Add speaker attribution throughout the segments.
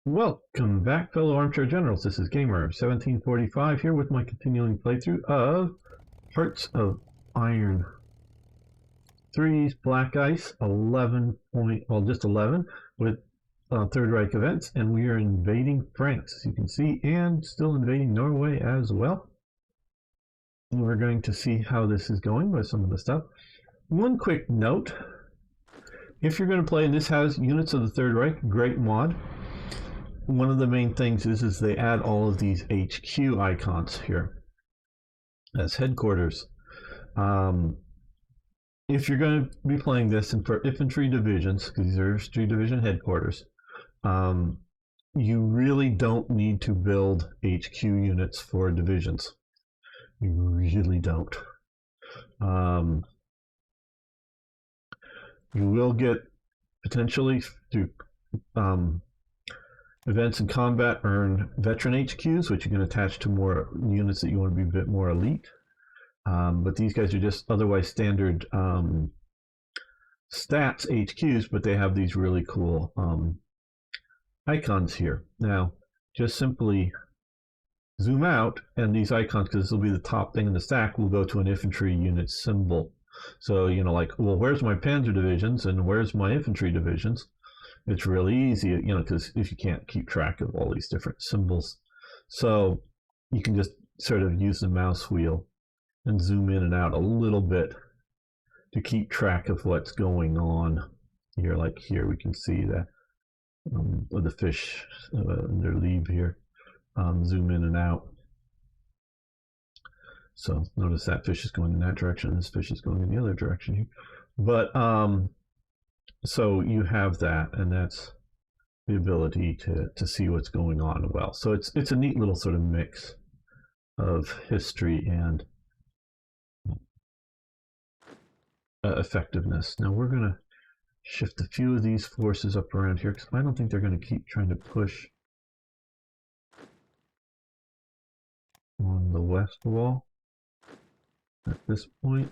Speaker 1: Welcome back, fellow armchair generals. This is Gamer1745 here with my continuing playthrough of Hearts of Iron 3's Black Ice 11 just 11 with Third Reich Events, and we are invading France, as you can see, and still invading Norway as well. And we're going to see how this is going with some of the stuff. One quick note: if you're going to play, and this has units of the Third Reich, great mod. One of the main things is they add all of these HQ icons here as headquarters. If you're going to be playing this and for infantry divisions, because these are infantry division headquarters, you really don't need to build HQ units for divisions. You really don't. You will get potentially through events in combat earn veteran HQs, which you can attach to more units that you want to be a bit more elite. But these guys are just otherwise standard stats HQs, but they have these really cool icons here. Now, just simply zoom out, and these icons, because this will be the top thing in the stack, will go to an infantry unit symbol. So, you know, like, well, where's my panzer divisions and where's my infantry divisions? It's really easy, you know, because if you can't keep track of all these different symbols. So you can just sort of use the mouse wheel and zoom in and out a little bit to keep track of what's going on here. Like here we can see that the fish in their leave here. Zoom in and out. So notice that fish is going in that direction, and this fish is going in the other direction here. But so you have that, and that's the ability to see what's going on well. So it's a neat little sort of mix of history and effectiveness. Now we're going to shift a few of these forces up around here, because I don't think they're going to keep trying to push on the west wall at this point.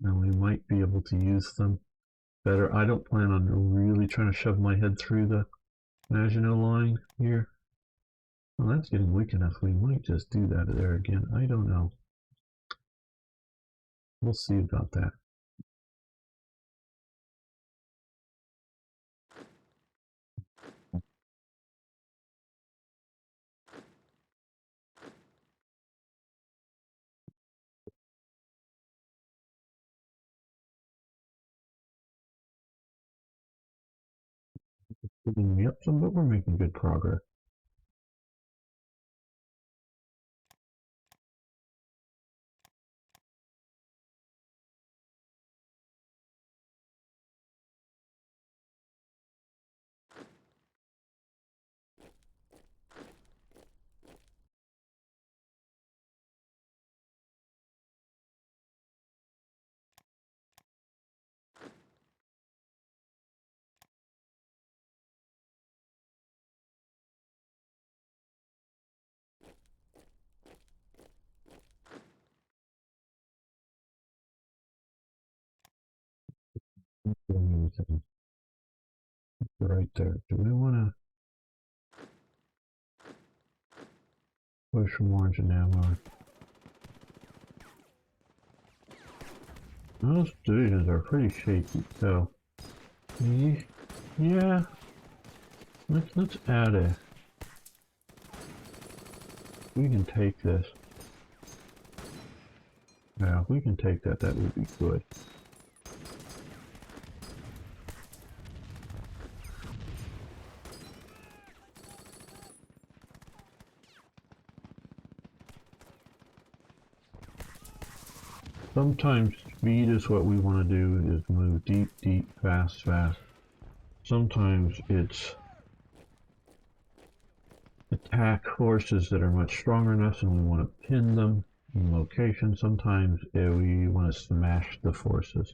Speaker 1: Now we might be able to use them better. I don't plan on really trying to shove my head through the Maginot line here. Well, that's getting weak enough. We might just do that there again. I don't know. We'll see about that. Picking me up some, but we're making good progress. Right there. Do we want to push more into Namor? Those divisions are pretty shaky, so yeah. Let's add a. We can take this. Yeah, if we can take that, that would be good. Sometimes speed is what we want to do, is move deep, deep, fast, fast. Sometimes it's attack forces that are much stronger than us and we want to pin them in location. Sometimes we want to smash the forces.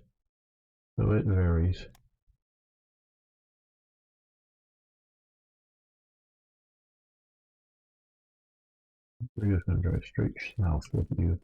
Speaker 1: So it varies. We're just going to drive straight south with you.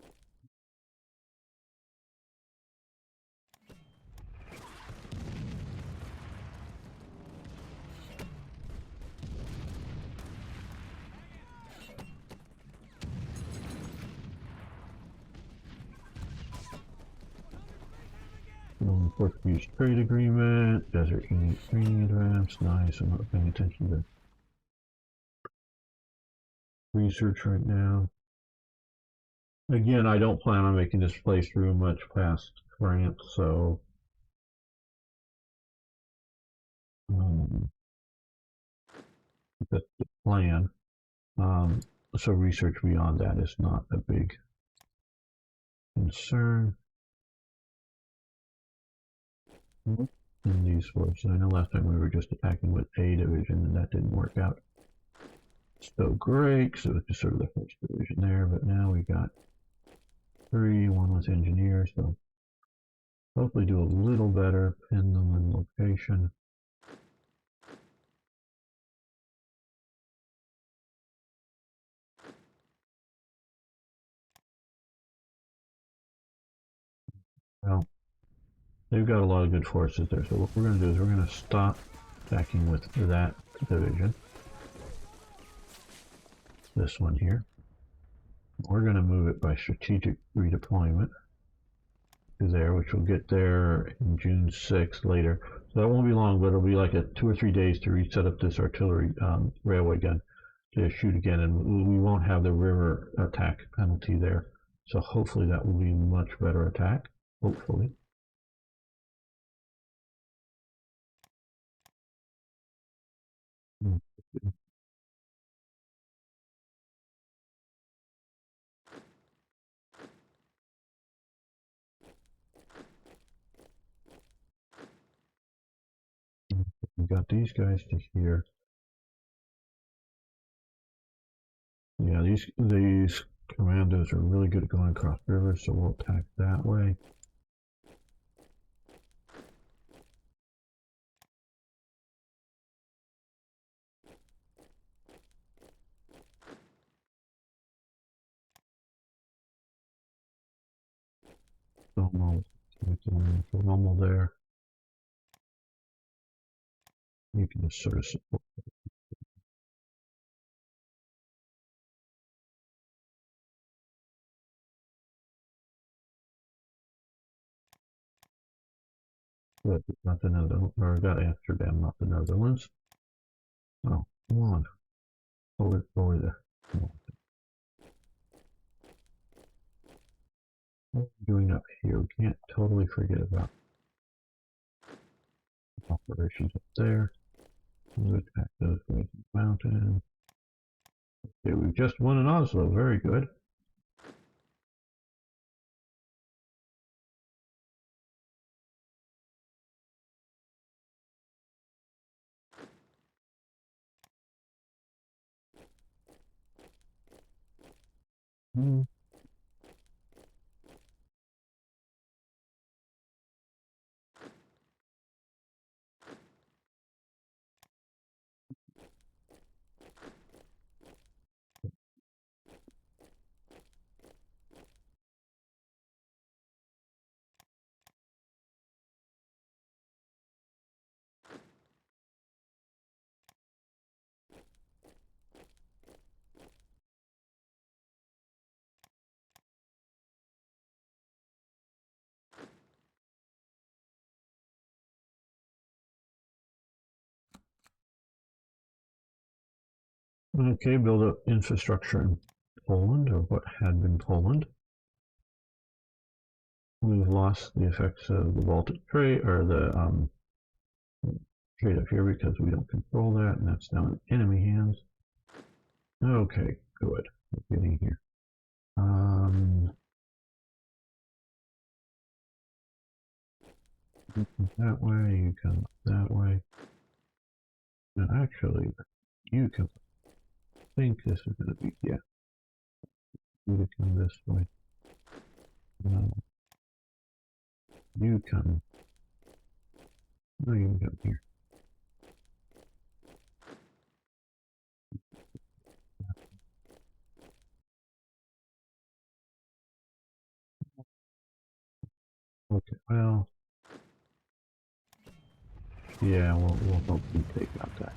Speaker 1: Portuguese trade agreement, desert training advance, nice. I'm not paying attention to research right now. Again, I don't plan on making this playthrough much past France, so that's the plan. So research beyond that is not a big concern. In these forces, I know last time we were just attacking with A division, and that didn't work out so great. So it's just sort of the first division there, but now we got 3, one with engineers, so hopefully do a little better. Pin them in location. Well, they've got a lot of good forces there, so what we're going to do is we're going to stop attacking with that division. This one here. We're going to move it by strategic redeployment to there, which will get there in June 6th later. So that won't be long, but it'll be like 2 or 3 days to reset up this artillery railway gun to shoot again, and we won't have the river attack penalty there. So hopefully that will be a much better attack. Hopefully. We got these guys to here. Yeah, these commandos are really good at going across rivers, so we'll attack that way. Normal there. You can just sort of support. But not the Netherlands, or got Amsterdam, not the Netherlands. Oh, come on. Over there. What are we doing up here? We can't totally forget about operations up there. We'll attack those guys in the mountain. Okay, we've just won in Oslo. Very good. Okay, build up infrastructure in Poland, or what had been Poland. We've lost the effects of the Baltic trade, or the trade up here, because we don't control that, and that's now in enemy hands. Okay, good. We're getting here. You come that way, you come that way. And actually, you can think this is going to be, yeah. You come this way. No. You come. No, you can come here. Okay, well. Yeah, we'll hopefully take out that.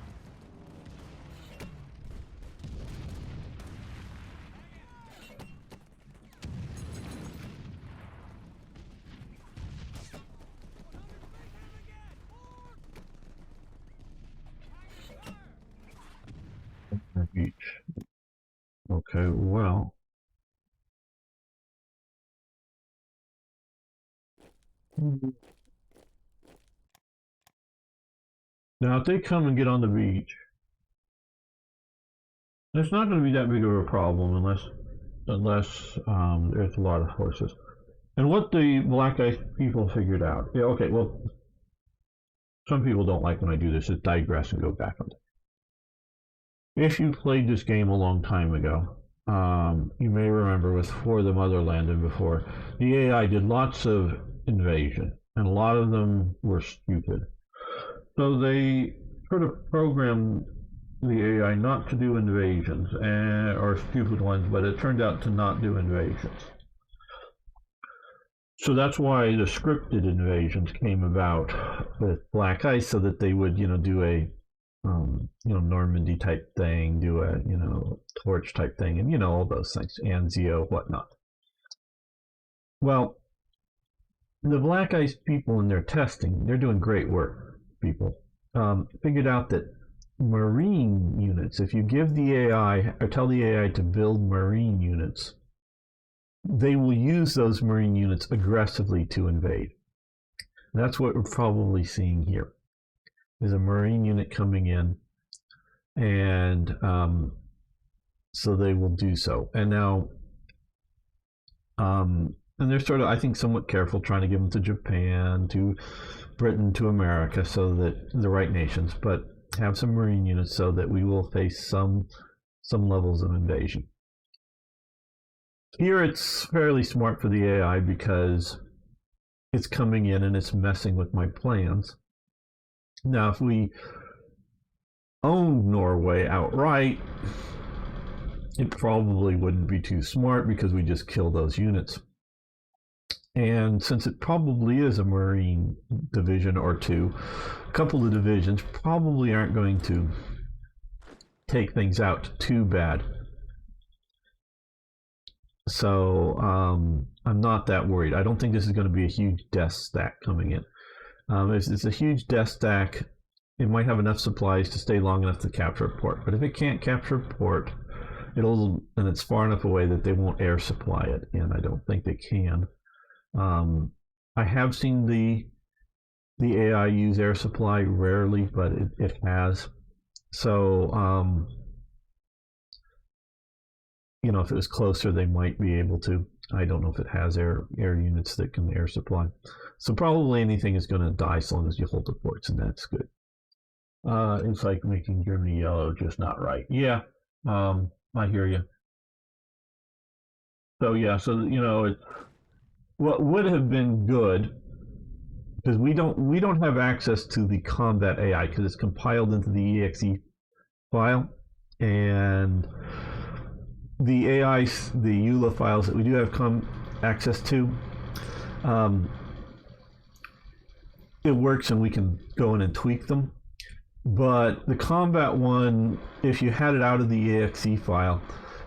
Speaker 1: Okay, well. Now, if they come and get on the beach, it's not going to be that big of a problem unless there's a lot of horses. And what the Black Ice people figured out. Yeah, okay, well, some people don't like when I do this, just digress and go back on it. If you played this game a long time ago, you may remember with For the Motherland and before, the AI did lots of invasion, and a lot of them were stupid. So they sort of programmed the AI not to do invasions, or stupid ones, but it turned out to not do invasions. So that's why the scripted invasions came about with Black Ice, so that they would, do a, Normandy type thing, do a, torch type thing, and all those things, Anzio, whatnot. Well, the Black Ice people in their testing, they're doing great work, people. Figured out that marine units, if you give the AI or tell the AI to build marine units, they will use those marine units aggressively to invade. That's what we're probably seeing here. There's a marine unit coming in, and so they will do so. And now, and they're sort of, I think, somewhat careful trying to give them to Japan, to Britain, to America, so that the right nations, but have some marine units so that we will face some levels of invasion. Here it's fairly smart for the AI because it's coming in and it's messing with my plans. Now, if we owned Norway outright, it probably wouldn't be too smart because we just kill those units. And since it probably is a Marine division or two, a couple of divisions probably aren't going to take things out too bad. So I'm not that worried. I don't think this is going to be a huge death stack coming in. If it's a huge death stack, it might have enough supplies to stay long enough to capture a port. But if it can't capture a port, and it's far enough away that they won't air supply it, and I don't think they can. I have seen the AI use air supply rarely, but it has. So if it was closer, they might be able to. I don't know if it has air units that can air supply. So probably anything is going to die as long as you hold the ports, and that's good. It's like making Germany yellow, just not right. Yeah, I hear you. So yeah, what would have been good, because we don't have access to the combat AI because it's compiled into the exe file, and the AI, the EULA files that we do have access to, it works and we can go in and tweak them. But the combat one, if you had it out of the exe file,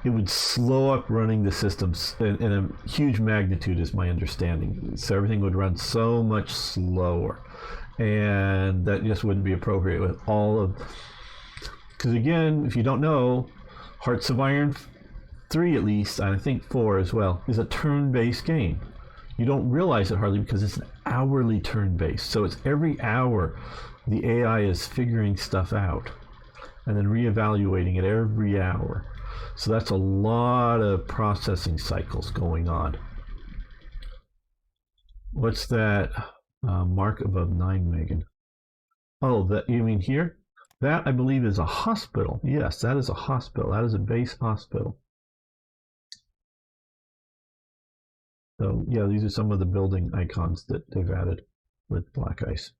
Speaker 1: it would slow up running the systems in a huge magnitude, is my understanding. So everything would run so much slower, and that just wouldn't be appropriate with all of. Because again, if you don't know, Hearts of Iron 3 at least, and I think 4 as well, is a turn-based game. You don't realize it hardly because it's an hourly turn-based. So it's every hour the AI is figuring stuff out and then reevaluating it every hour. So that's a lot of processing cycles going on. What's that mark above 9, Megan? Oh, that you mean here? That, I believe, is a hospital. Yes, that is a hospital. That is a base hospital. So yeah, these are some of the building icons that they've added with Black Ice.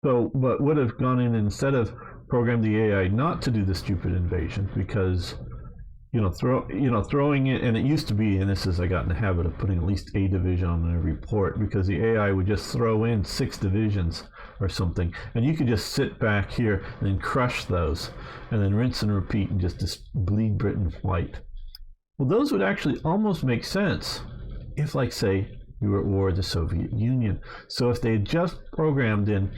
Speaker 1: So, but would have gone in instead of programmed the AI not to do the stupid invasion, because throwing it, and it used to be, and this is, I got in the habit of putting at least a division on every port, because the AI would just throw in 6 divisions or something, and you could just sit back here and then crush those, and then rinse and repeat and just bleed Britain white. Well, those would actually almost make sense if, like, say, you were at war with the Soviet Union. So if they had just programmed in,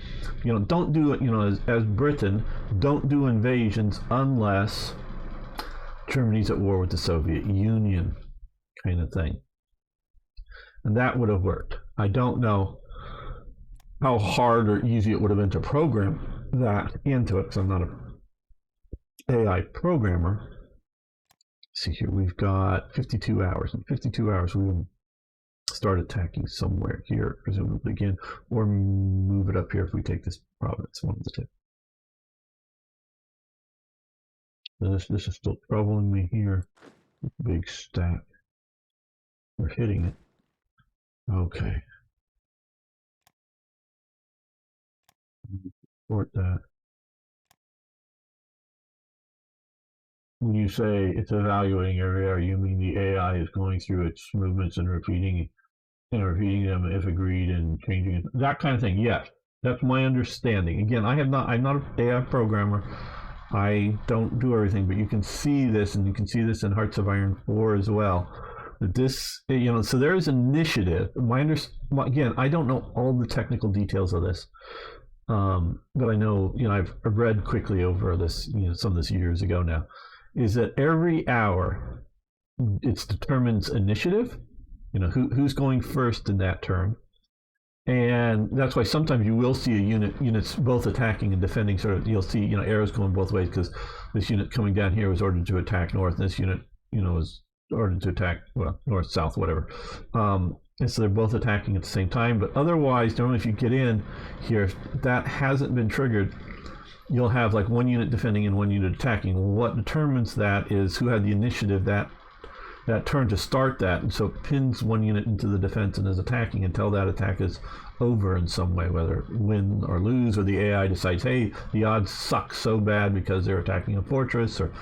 Speaker 1: don't do it, as Britain, don't do invasions unless Germany's at war with the Soviet Union, kind of thing. And that would have worked. I don't know how hard or easy it would have been to program that into it, because I'm not an AI programmer. Let's see here, we've got 52 hours. In 52 hours, we will start attacking somewhere here, presumably again, or move it up here if we take this province, one of the two. This is still troubling me here. Big stack. We're hitting it. Okay. Support that. When you say it's evaluating every hour, you mean the AI is going through its movements and repeating them if agreed and changing it, that kind of thing. Yes, that's my understanding. Again, I'm not an AI programmer. I don't do everything, but you can see this, and you can see this in Hearts of Iron 4 as well. This, so there is initiative. Again, I don't know all the technical details of this, but I know, I've read quickly over this, some of this years ago now, is that every hour it determines initiative, who's going first in that turn. And that's why sometimes you will see units both attacking and defending. Sort of, you'll see, arrows going both ways, because this unit coming down here was ordered to attack north, and this unit, was ordered to attack, well, north, south, whatever. And so they're both attacking at the same time. But otherwise, normally if you get in here, if that hasn't been triggered, you'll have like one unit defending and one unit attacking. What determines that is who had the initiative that turn to start that, and so it pins one unit into the defense and is attacking until that attack is over in some way, whether win or lose, or the AI decides, hey, the odds suck so bad because they're attacking a fortress or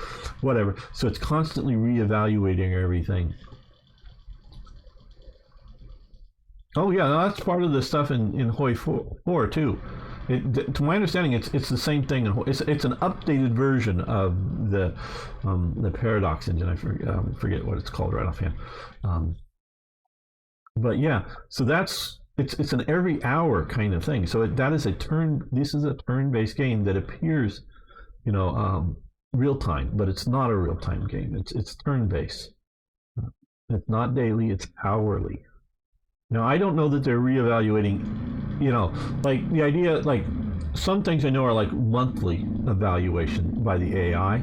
Speaker 1: whatever. So it's constantly reevaluating everything. Oh yeah, that's part of the stuff in Hoi 4 too. To my understanding, it's the same thing. It's an updated version of the Paradox engine. I forget what it's called right offhand. But yeah, so it's an every hour kind of thing. So that is this is a turn-based game that appears, real time, but it's not a real time game. It's turn-based. It's not daily. It's hourly. Now, I don't know that they're reevaluating, like the idea, like some things I know are like monthly evaluation by the AI.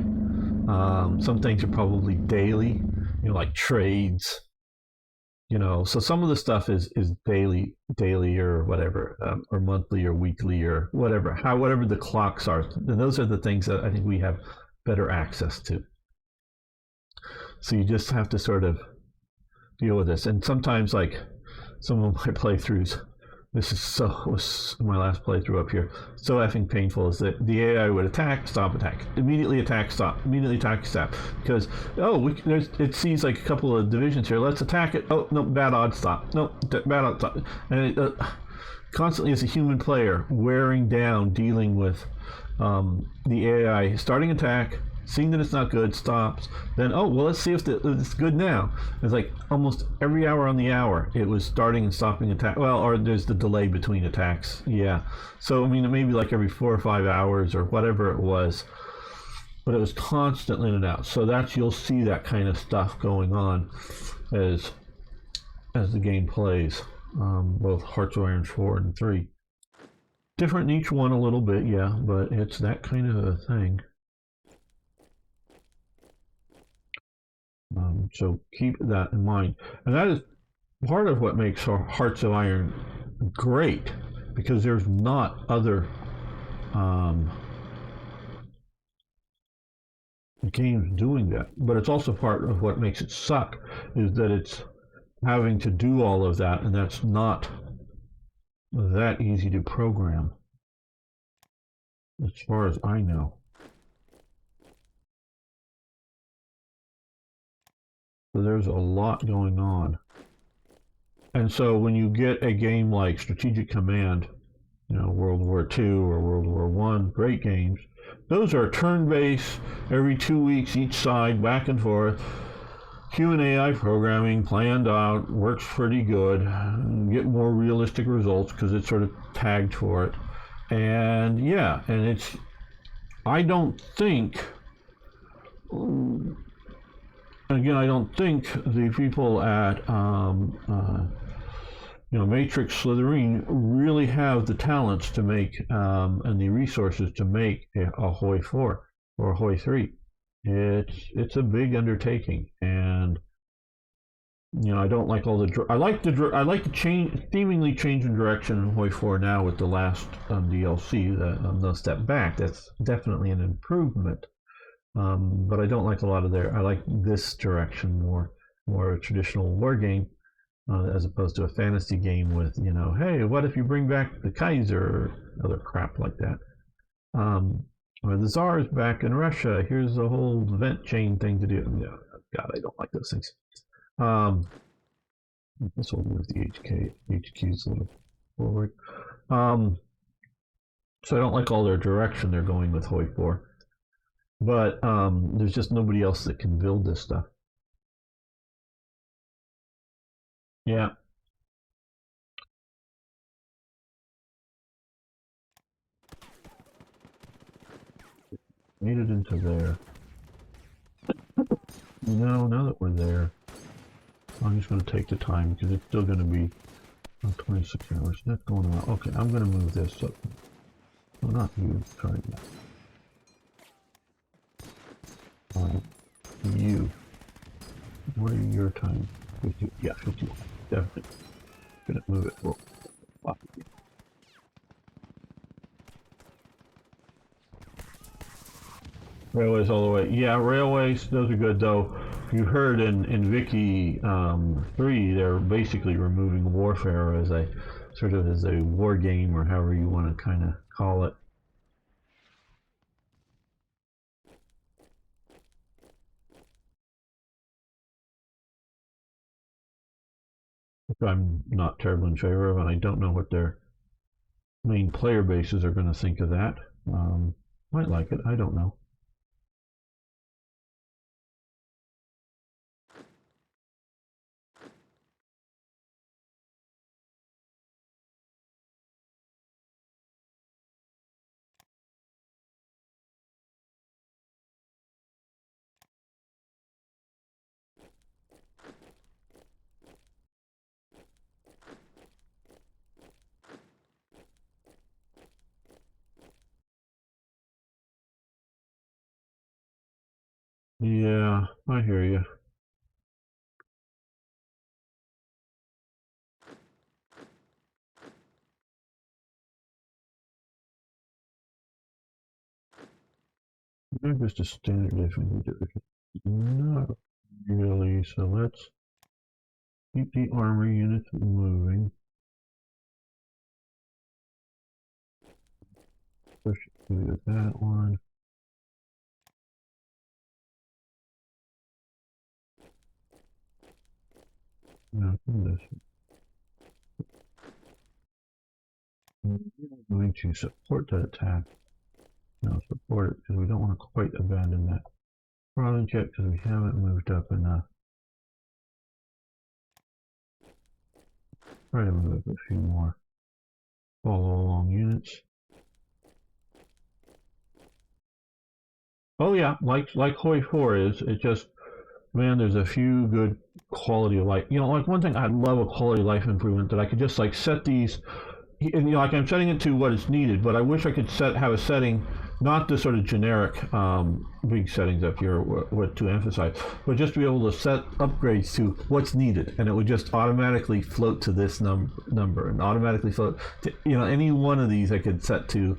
Speaker 1: Some things are probably daily, like trades, so some of the stuff is daily or whatever, or monthly or weekly or whatever, whatever the clocks are. And those are the things that I think we have better access to. So you just have to sort of deal with this. And sometimes, like, some of my playthroughs, was my last playthrough up here, so effing painful, is that the AI would attack, immediately attack, stop, immediately attack, stop, because it sees like a couple of divisions here, let's attack it, oh no, bad odds, stop, no, bad odds, stop, and it constantly, as a human player, wearing down, dealing with the AI starting attack, seeing that it's not good, stops, then, let's see if it's good now. It's like almost every hour on the hour, it was starting and stopping attack. Well, or there's the delay between attacks. Yeah. So, it may be like every 4 or 5 hours or whatever it was, but it was constantly in and out. So you'll see that kind of stuff going on as the game plays, both Hearts of Iron 4 and 3. Different in each one a little bit, yeah, but it's that kind of a thing. So keep that in mind. And that is part of what makes Hearts of Iron great, because there's not other games doing that. But it's also part of what makes it suck, is that it's having to do all of that, and that's not that easy to program, as far as I know. So there's a lot going on. And so when you get a game like Strategic Command, World War II or World War I, great games, those are turn-based, every 2 weeks each side, back and forth, human AI programming planned out, works pretty good, get more realistic results because it's sort of tagged for it. And yeah, and it's, I don't think, again, I don't think the people at Matrix Slitherine really have the talents to make and the resources to make a Hoi 4 or a Hoi 3. It's a big undertaking, and I don't like all the. I like the change, seemingly change in direction in Hoi 4 now with the last DLC, the step back. That's definitely an improvement. But I don't like a lot of their. I like this direction more a traditional war game, as opposed to a fantasy game with hey, what if you bring back the Kaiser or other crap like that. Or the Tsar is back in Russia. Here's a whole event chain thing to do. God, I don't like those things. This will move the HQs a little forward. So I don't like all their direction they're going with Hoi 4. But there's just nobody else that can build this stuff. Yeah. Made it into there. Now that we're there, I'm just going to take the time because it's still going to be 26 hours. That's going on. Okay, I'm going to move this up. Well, not you. Sorry. You. What are your times? 50, yeah, 51. Definitely. Gonna move it. Well, railways all the way. Yeah, railways. Those are good though. You heard in Vicky 3, they're basically removing warfare as a sort of as a war game or however you want to kind of call it. Which I'm not terribly in favor of, and I don't know what their main player bases are going to think of that. Might like it. I don't know. Yeah, I hear you. Maybe just a standard difference. Not really. So let's keep the armor units moving. Push it to that one. No, this. I'm going to support that attack. No, support it because we don't want to quite abandon that province yet because we haven't moved up enough. Try to move a few more follow along units. Oh yeah, like Hoi 4 is. It just, man, there's a few good quality of life. Like one thing I'd love a quality of life improvement that I could just like set these, and like I'm setting it to what is needed, but I wish I could have a setting, not the sort of generic big settings up here what to emphasize, but just to be able to set upgrades to what's needed, and it would just automatically float to this number and automatically float to any one of these I could set to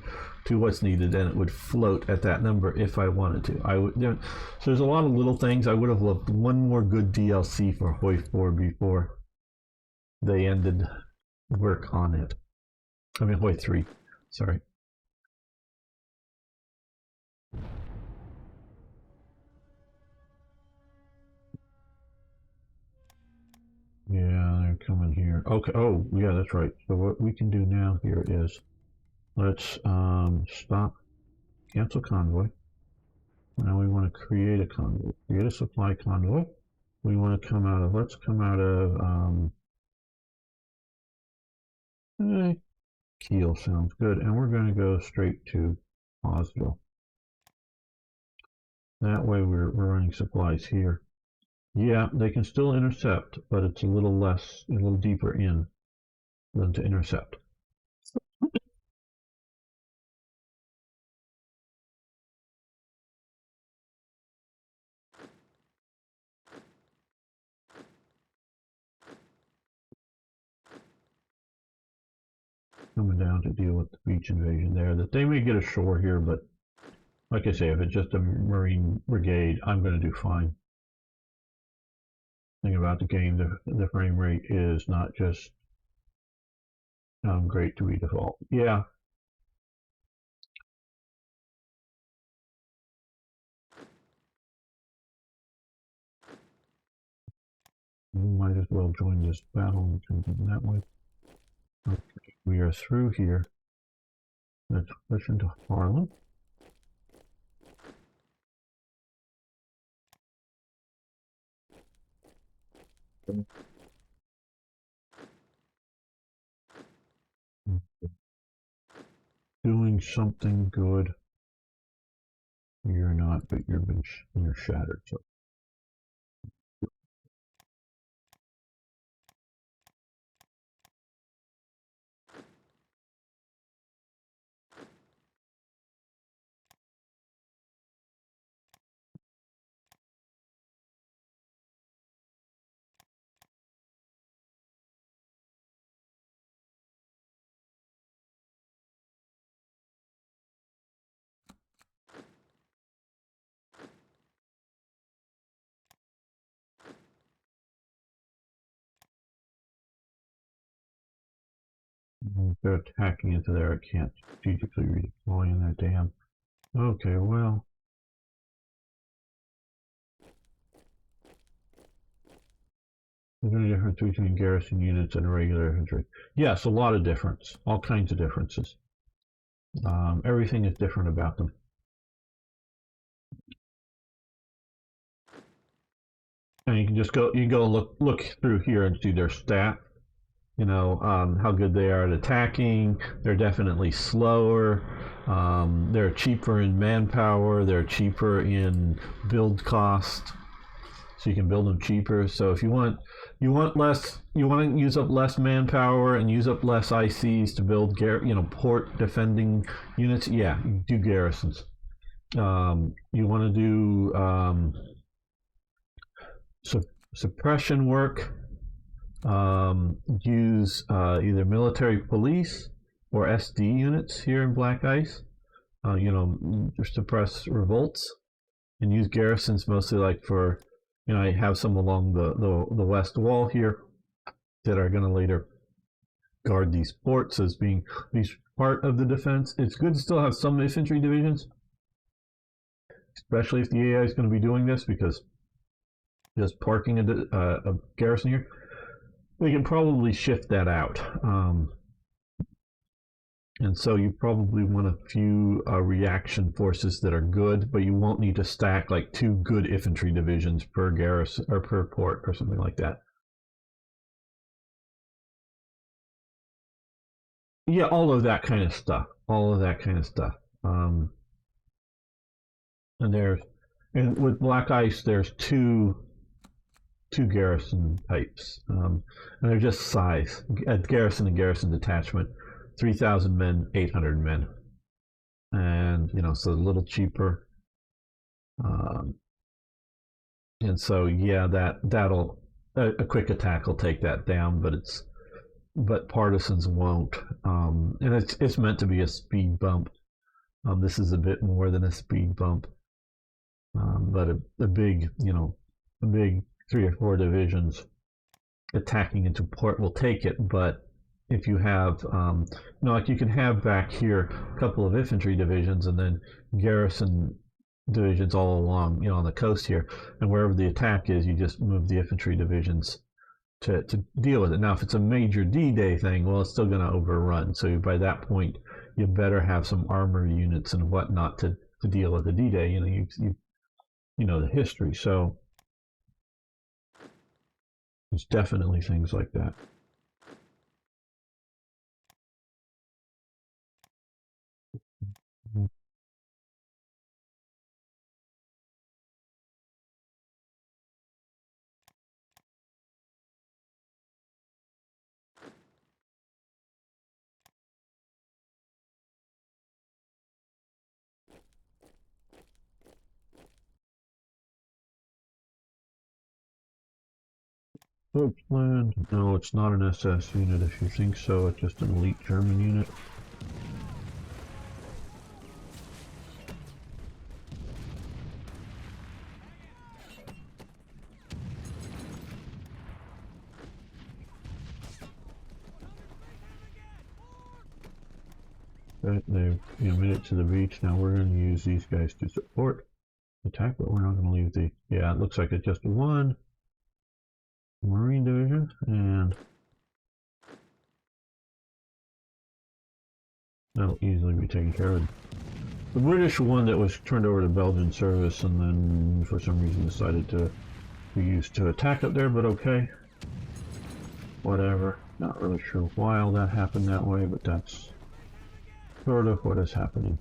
Speaker 1: what's needed, and it would float at that number if I wanted to. I would. So there's a lot of little things. I would have loved one more good DLC for Hoi 4 before they ended work on it. I mean Hoi 3. Sorry. Yeah, they're coming here. Okay. Oh, yeah, that's right. So what we can do now here is let's stop, cancel convoy. Now we want to create a convoy. Create a supply convoy. we want to come out of, let's come out of Kiel sounds good, and we're going to go straight to Oslo. That way we're running supplies here. Yeah, they can still intercept, but it's a little deeper in than to intercept. Coming down to deal with the beach invasion there. That they may get ashore here, but like I say, if it's just a Marine brigade, I'm going to do fine. Thing about the game, the frame rate is not just great to be default. Yeah. We might as well join this battle that way. Okay, we are through here. Let's push into Harlem. Doing something good. You're not, but you're shattered. So they're attacking into there. I can't strategically redeploy in that dam. Okay, well. There's any difference between garrison units and regular infantry? Yes, a lot of difference. All kinds of differences. Everything is different about them. And you can just go, look through here and see their stat. You know, how good they are at attacking. They're definitely slower. They're cheaper in manpower. They're cheaper in build cost. So you can build them cheaper. So if you want less, you want to use up less manpower and use up less ICs to build port defending units. Yeah, do garrisons. You want to do suppression work. Use either military police or SD units here in Black Ice. Suppress revolts, and use garrisons mostly like for. I have some along the west wall here that are going to later guard these ports as being these part of the defense. It's good to still have some infantry divisions, especially if the AI is going to be doing this, because just parking a garrison here, we can probably shift that out. And so you probably want a few reaction forces that are good, but you won't need to stack like 2 good infantry divisions per garrison or per port or something like that. Yeah, all of that kind of stuff. And with Black Ice, there's two garrison types, and they're just size. Garrison and garrison detachment, 3,000 men, 800 men, and so a little cheaper. And so yeah, that'll a quick attack will take that down, but partisans won't. And it's meant to be a speed bump. This is a bit more than a speed bump, but a big 3 or 4 divisions attacking into port will take it. But if you have, like you can have back here a couple of infantry divisions and then garrison divisions all along, on the coast here, and wherever the attack is, you just move the infantry divisions to deal with it. Now, if it's a major D-Day thing, well, it's still going to overrun. So by that point, you better have some armor units and whatnot to deal with the D-Day. You know the history. So It's definitely things like that. Plan. No, it's not an SS unit. If you think so, it's just an elite German unit. They've made it to the beach. Now we're going to use these guys to support attack, but we're not going to leave the. Yeah, it looks like it's just one Marine division, and that'll easily be taken care of. The British one that was turned over to Belgian service, and then for some reason decided to be used to attack up there. But okay, whatever. Not really sure why all that happened that way, but that's sort of what is happening.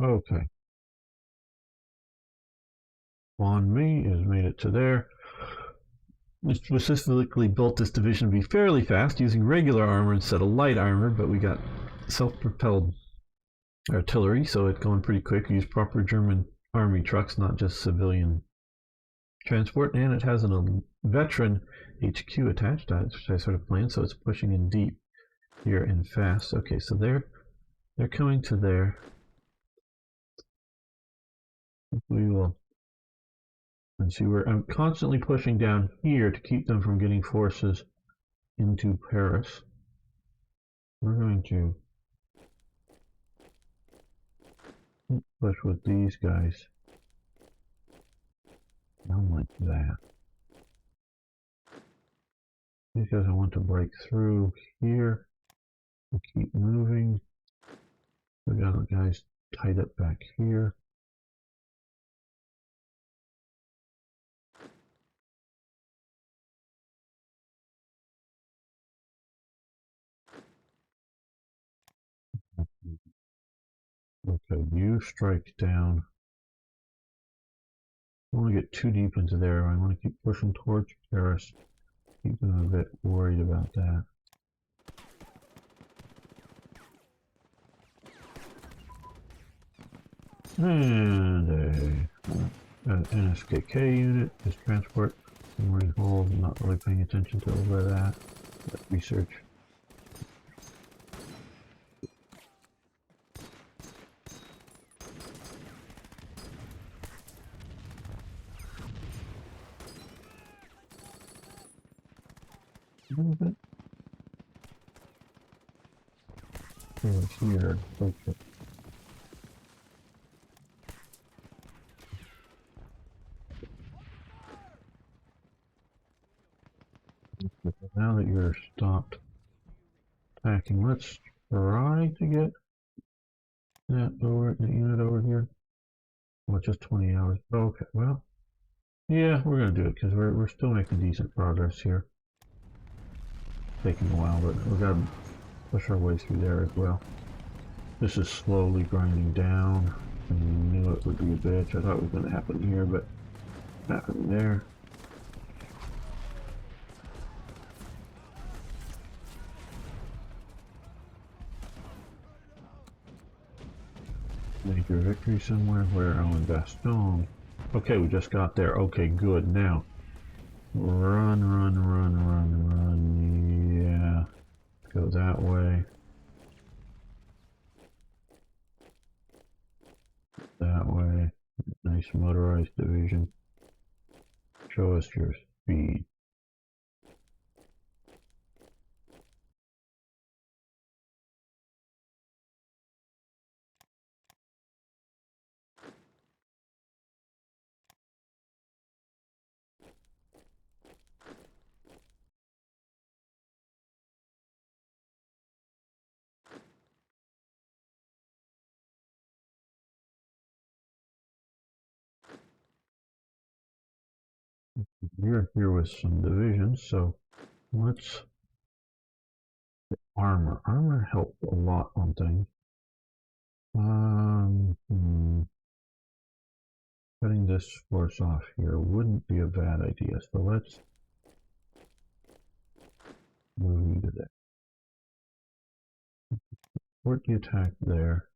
Speaker 1: Okay. On me has made it to there. We specifically built this division to be fairly fast, using regular armor instead of light armor, but we got self-propelled artillery, so it's going pretty quick. We use proper German army trucks, not just civilian transport, and it has a veteran HQ attached, which I sort of planned, so it's pushing in deep here and fast. Okay, so they're coming to there. We will. And see, I'm constantly pushing down here to keep them from getting forces into Paris. We're going to push with these guys down like that. These guys I want to break through here and keep moving. We got the guys tied up back here. Okay, you strike down. I don't want to get too deep into there. I want to keep pushing towards Paris. Keep them a bit worried about that. And an NSKK unit is transport. Marine hold. I'm not really paying attention to over that. Research. A little bit. Here. Okay. Now that you're stopped attacking, let's try to get that unit over here. Well, just 20 hours. Okay, well, yeah, we're gonna do it because we're still making decent progress here. Taking a while, but we gotta push our way through there as well. This is slowly grinding down. I knew it would be a bitch. I thought it was gonna happen here, but it's happening there. Major victory somewhere. Where? Oh, in Bastogne. Okay, we just got there. Okay, good. Now, run. Yeah, go that way. That way. Nice motorized division. Show us your speed. You're here with some divisions, so let's armor. Armor helped a lot on things. Cutting this force off here wouldn't be a bad idea. So let's move you to there. Support the attack there.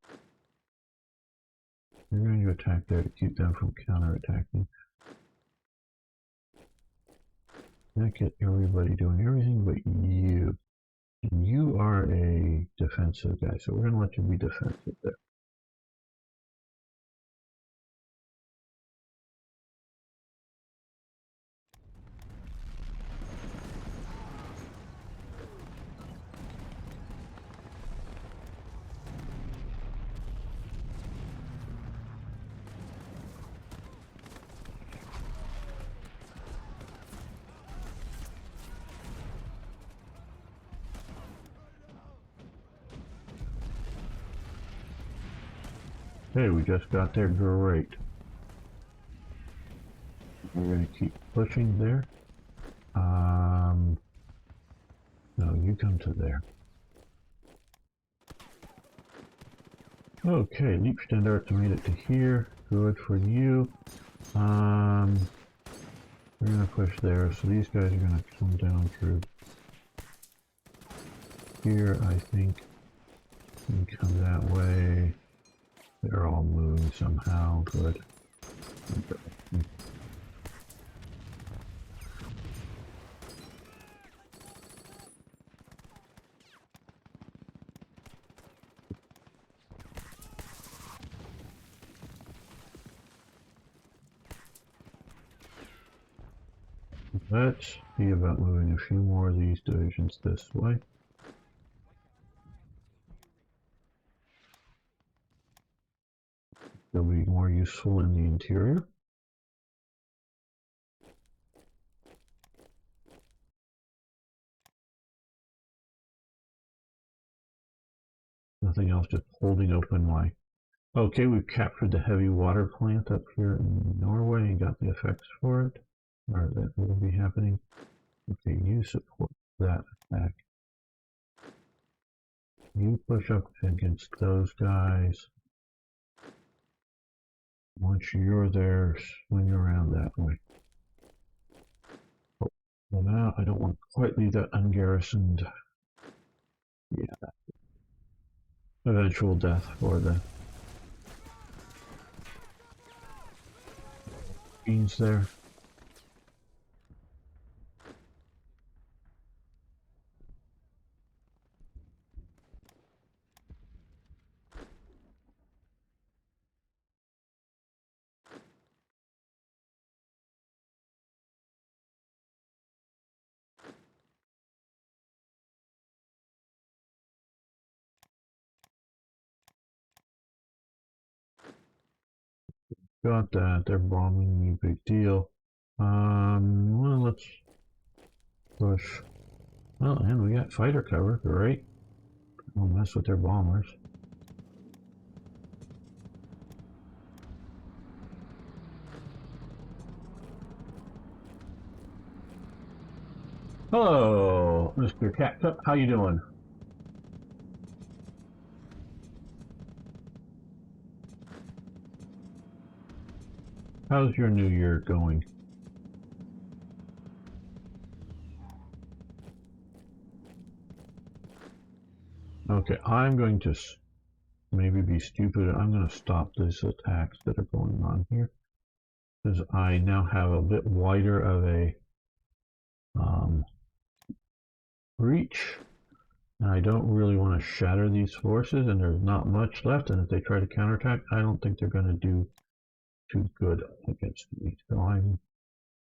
Speaker 1: You're going to attack there to keep them from counterattacking. Not get everybody doing everything but you. You are a defensive guy, so we're going to let you be defensive there. Hey, we just got there. Great. We're going to keep pushing there. No, you come to there. Okay, Leap Standards made it to here. Good for you. We're going to push there, so these guys are going to come down through here, I think, and come that way. They're all moving somehow. Good. Let's see about moving a few more of these divisions this way. They'll be more useful in the interior. Nothing else, just holding open my... Okay, we've captured the heavy water plant up here in Norway and got the effects for it. Or that will be happening. Okay, you support that attack. You push up against those guys. Once you're there, swing around that way. Oh, well, now I don't want to quite leave that ungarrisoned. Yeah. Eventual death for the beans there. Got that. They're bombing me. Big deal. Well, let's push. Well, and we got fighter cover. Great. Don't mess with their bombers. Hello, Mr. Catcup. How you doing? How's your new year going? Okay, I'm going to maybe be stupid. I'm going to stop these attacks that are going on here, because I now have a bit wider of a reach, and I don't really want to shatter these forces, and there's not much left, and if they try to counterattack, I don't think they're going to do too good against me, so I'm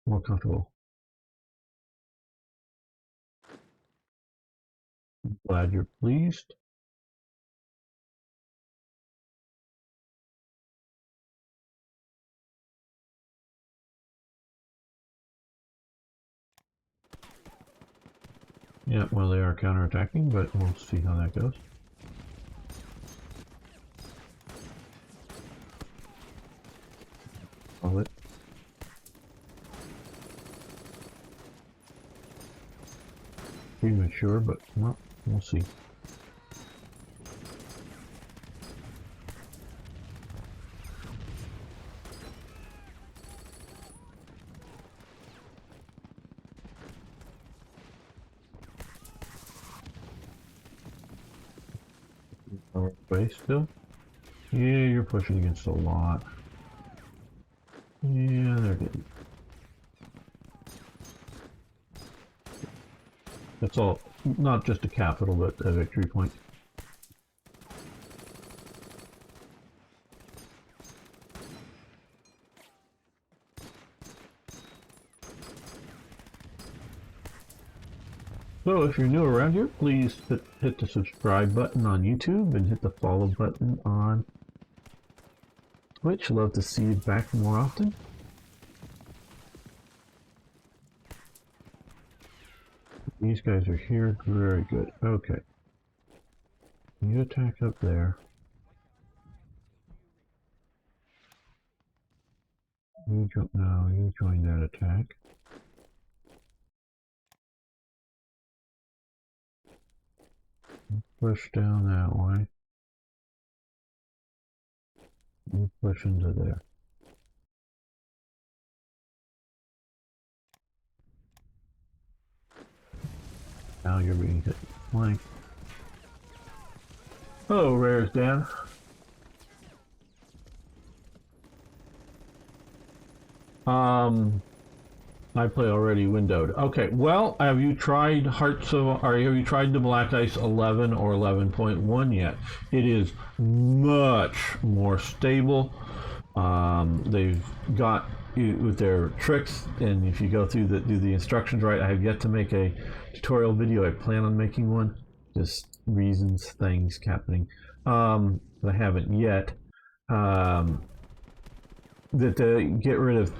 Speaker 1: more comfortable. I'm glad you're pleased. Yeah, well, they are counterattacking, but we'll see how that goes. Hold it. premature, but well, we'll see. Way still? Yeah, you're pushing against a lot. Yeah, they're getting. That's all. Not just a capital, but a victory point. So if you're new around here, please hit the subscribe button on YouTube and hit the follow button on Twitch. Love to see you back more often. These guys are here. Very good. Okay. You attack up there. You jump now. You join that attack. Push down that way. You push into there. Now you're being hit flank. Hello, Rare's Dan. I play already windowed. Okay, well, have you tried Hearts of, or have you tried the Black Ice 11 or 11.1 yet? It is much more stable. They've got with their tricks, and if you go through do the instructions right, I have yet to make a tutorial video. I plan on making one. Just reasons, things happening. But I haven't yet. That to get rid of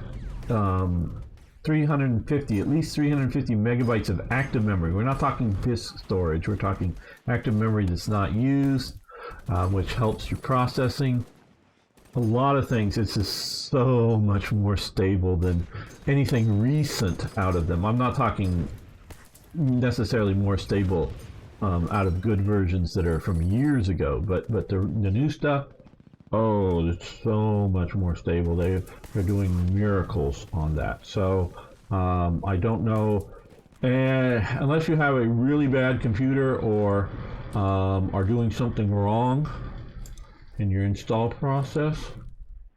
Speaker 1: 350, at least 350 megabytes of active memory. We're not talking disk storage. We're talking active memory that's not used, which helps your processing. A lot of things. It's just so much more stable than anything recent out of them. I'm not talking necessarily more stable out of good versions that are from years ago, but the new stuff. Oh, it's so much more stable. They're doing miracles on that. So I don't know, unless you have a really bad computer or are doing something wrong in your install process,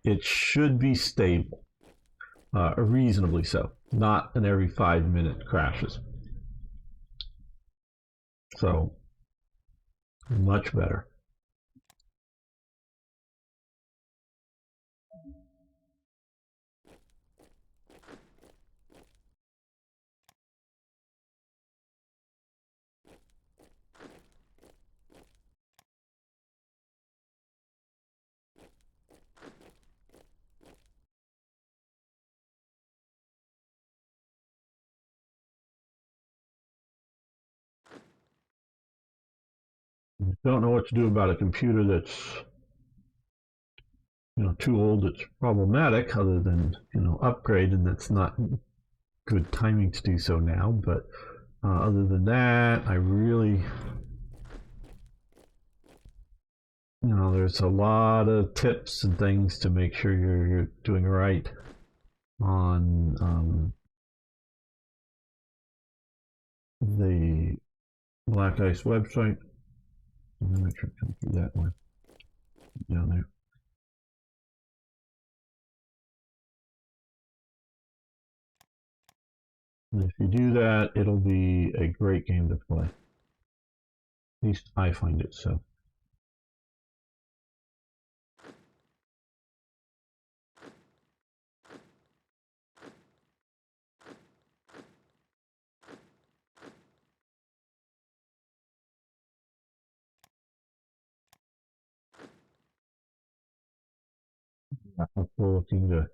Speaker 1: it should be stable, reasonably so, not in every 5-minute crashes. So much better. Don't know what to do about a computer that's too old. It's problematic, other than upgrade, and that's not good timing to do so now. But other than that, I really, there's a lot of tips and things to make sure you're doing right on the Black Ice website. I'm going to come through that one down there. And if you do that, it'll be a great game to play. At least I find it so. How cool looking the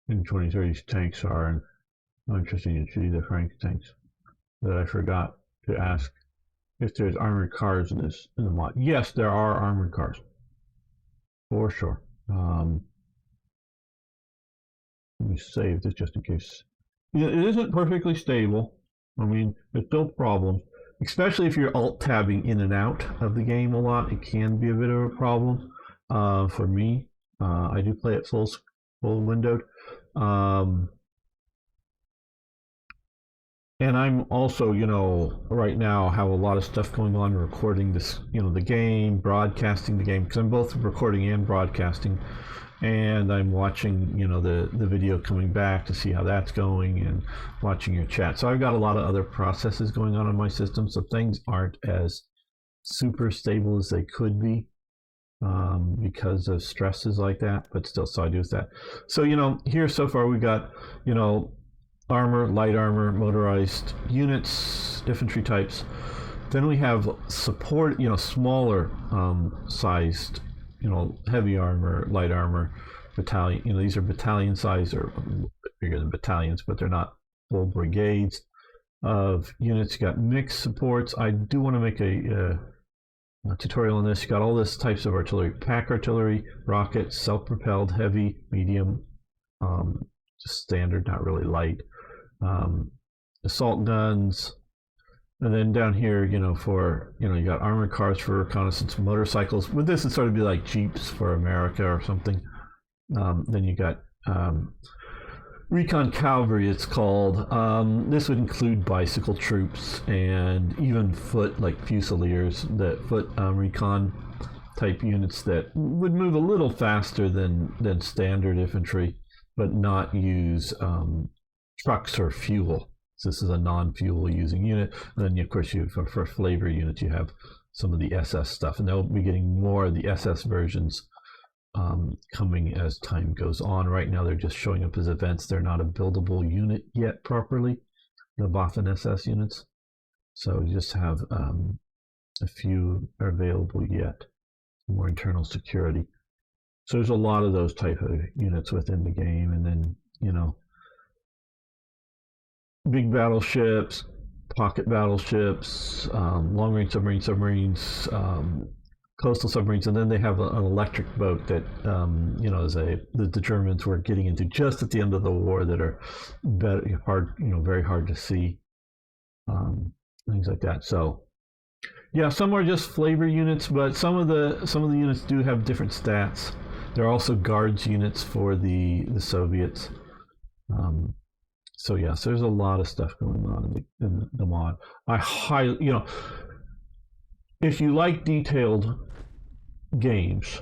Speaker 1: M2030's tanks are, and how interesting to see the Frank tanks. That I forgot to ask if there's armored cars in the mod. Yes, there are armored cars, for sure. Let me save this just in case. It isn't perfectly stable. I mean, there's still problems. especially if you're alt tabbing in and out of the game a lot, it can be a bit of a problem for me. I do play it full windowed. And I'm also, right now have a lot of stuff going on, recording this, the game, broadcasting the game, because I'm both recording and broadcasting. And I'm watching, the video coming back to see how that's going and watching your chat. So I've got a lot of other processes going on in my system. So things aren't as super stable as they could be because of stresses like that. But still, so I do with that. So, here so far we've got, armor, light armor, motorized units, infantry types. Then we have support, smaller sized, heavy armor, light armor, battalion. These are battalion size or bigger than battalions, but they're not full brigades of units. You got mixed supports. I do want to make a tutorial on this. You got all this types of artillery: pack artillery, rockets, self-propelled, heavy, medium, just standard, not really light. Assault guns, and then down here, for you got armored cars for reconnaissance, motorcycles. With this, it's sort of be like Jeeps for America or something. Then you got recon cavalry, it's called. This would include bicycle troops and even foot, like fusiliers, that foot recon type units that would move a little faster than standard infantry, but not use trucks or fuel. So this is a non-fuel using unit. And then, of course, for flavor units, you have some of the SS stuff, and they'll be getting more of the SS versions coming as time goes on. Right now, they're just showing up as events. They're not a buildable unit yet properly, the Waffen SS units. So you just have a few are available yet. More internal security. So there's a lot of those type of units within the game, and then big battleships, pocket battleships, long-range submarines, coastal submarines, and then they have an electric boat that that the Germans were getting into just at the end of the war that are very hard to see, things like that. So yeah, some are just flavor units, but some of the units do have different stats. There are also guards units for the Soviets. So yeah, so there's a lot of stuff going on in the mod. I highly, if you like detailed games,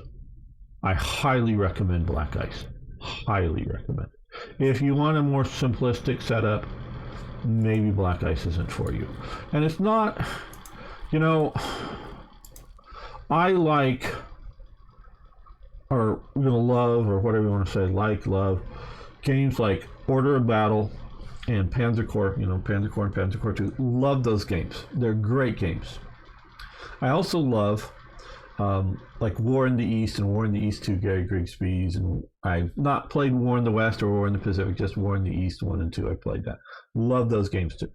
Speaker 1: I highly recommend Black Ice. Highly recommend. If you want a more simplistic setup, maybe Black Ice isn't for you. And it's not, I like, or love, or whatever you want to say, love games like Order of Battle and Panzer Corps, Panzer Corps and Panzer Corps 2. Love those games. They're great games. I also love like War in the East and War in the East 2, Gary Grigsby's, and I've not played War in the West or War in the Pacific, just War in the East 1 and 2. I played that. Love those games too.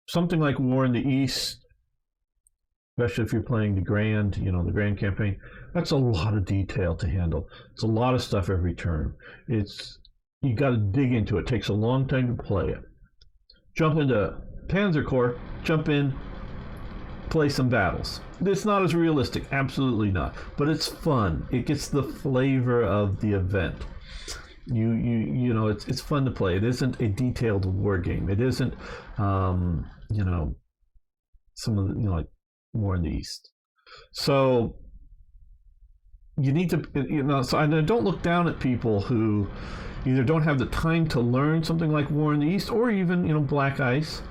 Speaker 1: Something like War in the East, especially if you're playing the Grand, the Grand campaign, that's a lot of detail to handle. It's a lot of stuff every turn. You got to dig into it. It takes a long time to play it. Jump into Panzer Corps, jump in, play some battles. It's not as realistic, absolutely not, but it's fun. It gets the flavor of the event. It's fun to play. It isn't a detailed war game. It isn't, some of the, like War in the East. So you need to, so I don't look down at people who either don't have the time to learn something like War in the East, or even, Black Ice,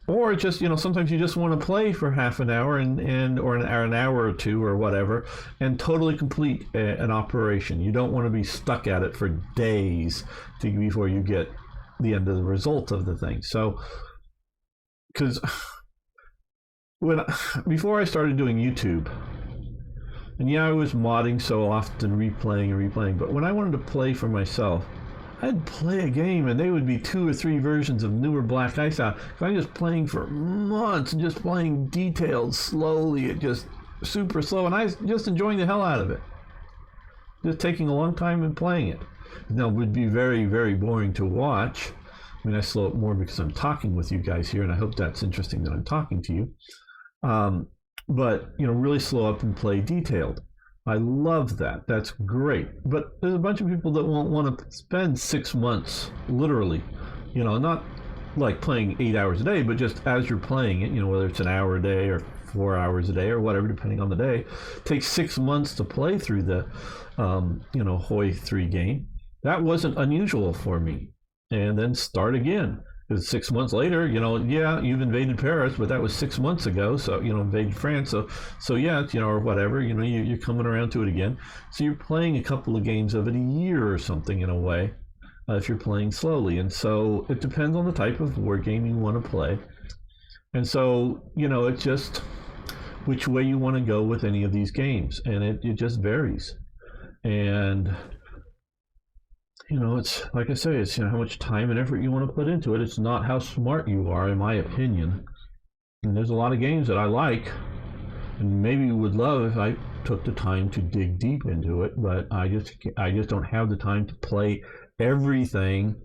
Speaker 1: or just, sometimes you just want to play for half an hour or an hour or two or whatever, and totally complete an operation. You don't want to be stuck at it for days before you get the end of the result of the thing. So, because before I started doing YouTube, and I was modding so often, replaying, but when I wanted to play for myself, I'd play a game and they would be 2 or 3 versions of newer Black Ice out. So I'm just playing for months and just playing detailed, slowly, just super slow, and I was just enjoying the hell out of it. Just taking a long time and playing it. Now, it would be very, very boring to watch, I mean, I slow up more because I'm talking with you guys here, and I hope that's interesting that I'm talking to you. But really slow up and play detailed. I love that. That's great. But there's a bunch of people that won't want to spend 6 months, literally, not like playing 8 hours a day, but just as you're playing it, whether it's an hour a day or 4 hours a day or whatever, depending on the day. It takes 6 months to play through the, Hoi 3 game. That wasn't unusual for me. And then start again. Because 6 months later, yeah, you've invaded Paris, but that was 6 months ago. So, invaded France. So yeah, or whatever, you're coming around to it again. So you're playing a couple of games of it a year or something in a way, if you're playing slowly. And so it depends on the type of war game you want to play. And so, it's just which way you want to go with any of these games. And it just varies. And it's like I say, it's how much time and effort you want to put into it. It's not how smart you are, in my opinion. And there's a lot of games that I like, and maybe would love if I took the time to dig deep into it. But I just don't have the time to play everything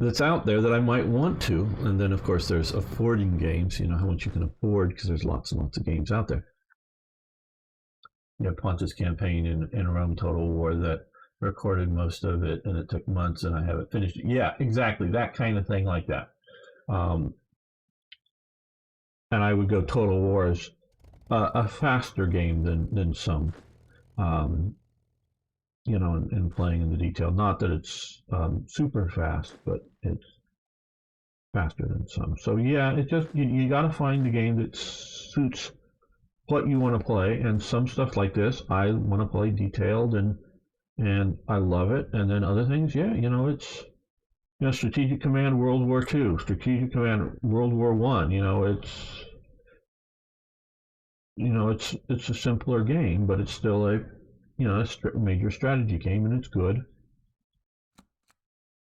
Speaker 1: that's out there that I might want to. And then of course there's affording games. How much you can afford, because there's lots and lots of games out there. Ponce's campaign in Rome Total War that recorded most of it, and it took months, and I haven't finished it. Yeah, exactly, that kind of thing, like that. And I would go Total War as a faster game than some, in playing in the detail. Not that it's super fast, but it's faster than some. So yeah, it just you got to find the game that suits what you want to play. And some stuff like this, I want to play detailed and I love it. And then other things, yeah, it's Strategic Command World War II, Strategic Command World War I. It's a simpler game, but it's still a major strategy game, and it's good.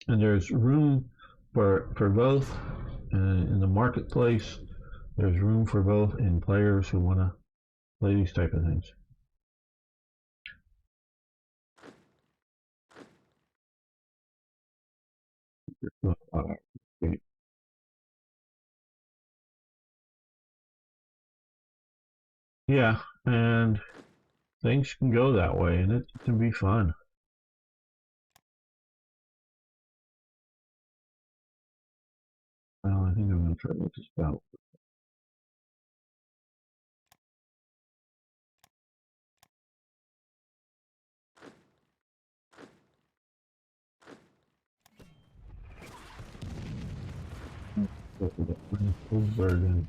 Speaker 1: And there's room for both in the marketplace. There's room for both in players who want to play these type of things. Yeah, and things can go that way, and it can be fun. Well, I think I'm going to try to look this out. Burden.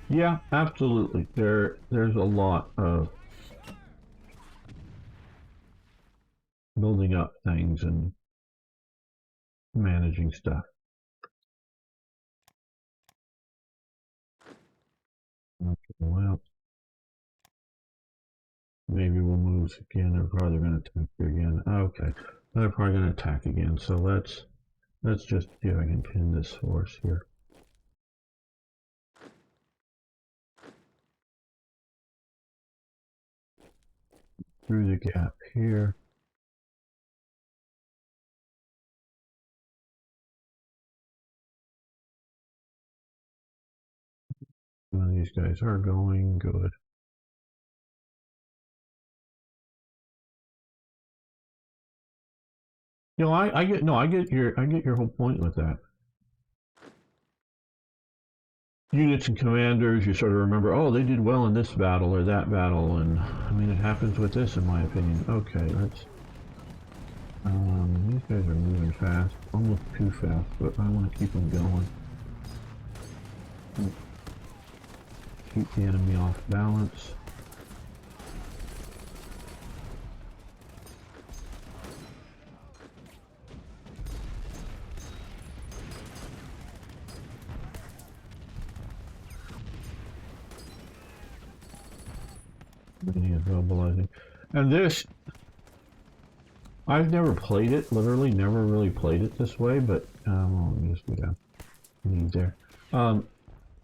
Speaker 1: Yeah, absolutely. There's a lot of building up things and managing stuff. Okay, well, maybe we'll move again. They're probably going to attack again. Okay, they're probably going to attack again. So let's just see if I can pin this force here. Through the gap here. One of these guys are going good. I get your whole point with that. Units and commanders, you sort of remember, oh, they did well in this battle or that battle, and I mean, it happens with this, in my opinion. Okay, let's. These guys are moving fast, almost too fast, but I want to keep them going. Keep the enemy off balance. Mobilizing. And this, I've never played it, literally never really played it this way, but let me just go down. Need there.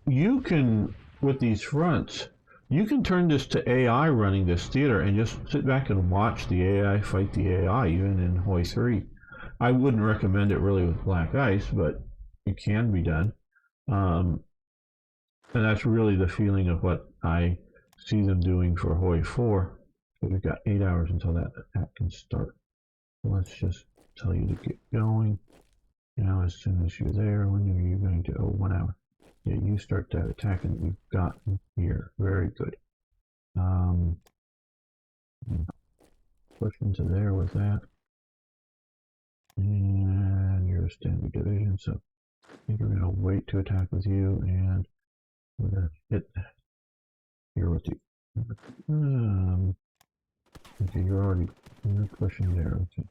Speaker 1: You can, with these fronts, You can turn this to AI running this theater and just sit back and watch the AI fight the AI, even in Hoi 3. I wouldn't recommend it really with Black Ice, but it can be done. Um, and that's really the feeling of what I see them doing for Hoi 4. So we've got 8 hours until that attack can start. So let's just tell you to get going. Now, as soon as you're there, when are you going to? Oh, 1 hour. Yeah, you start that attack and you've gotten here. Very good. Push into there with that. And you're a standard division, so I think we're going to wait to attack with you, and we're going to hit here with you. Okay, you're pushing there. Okay.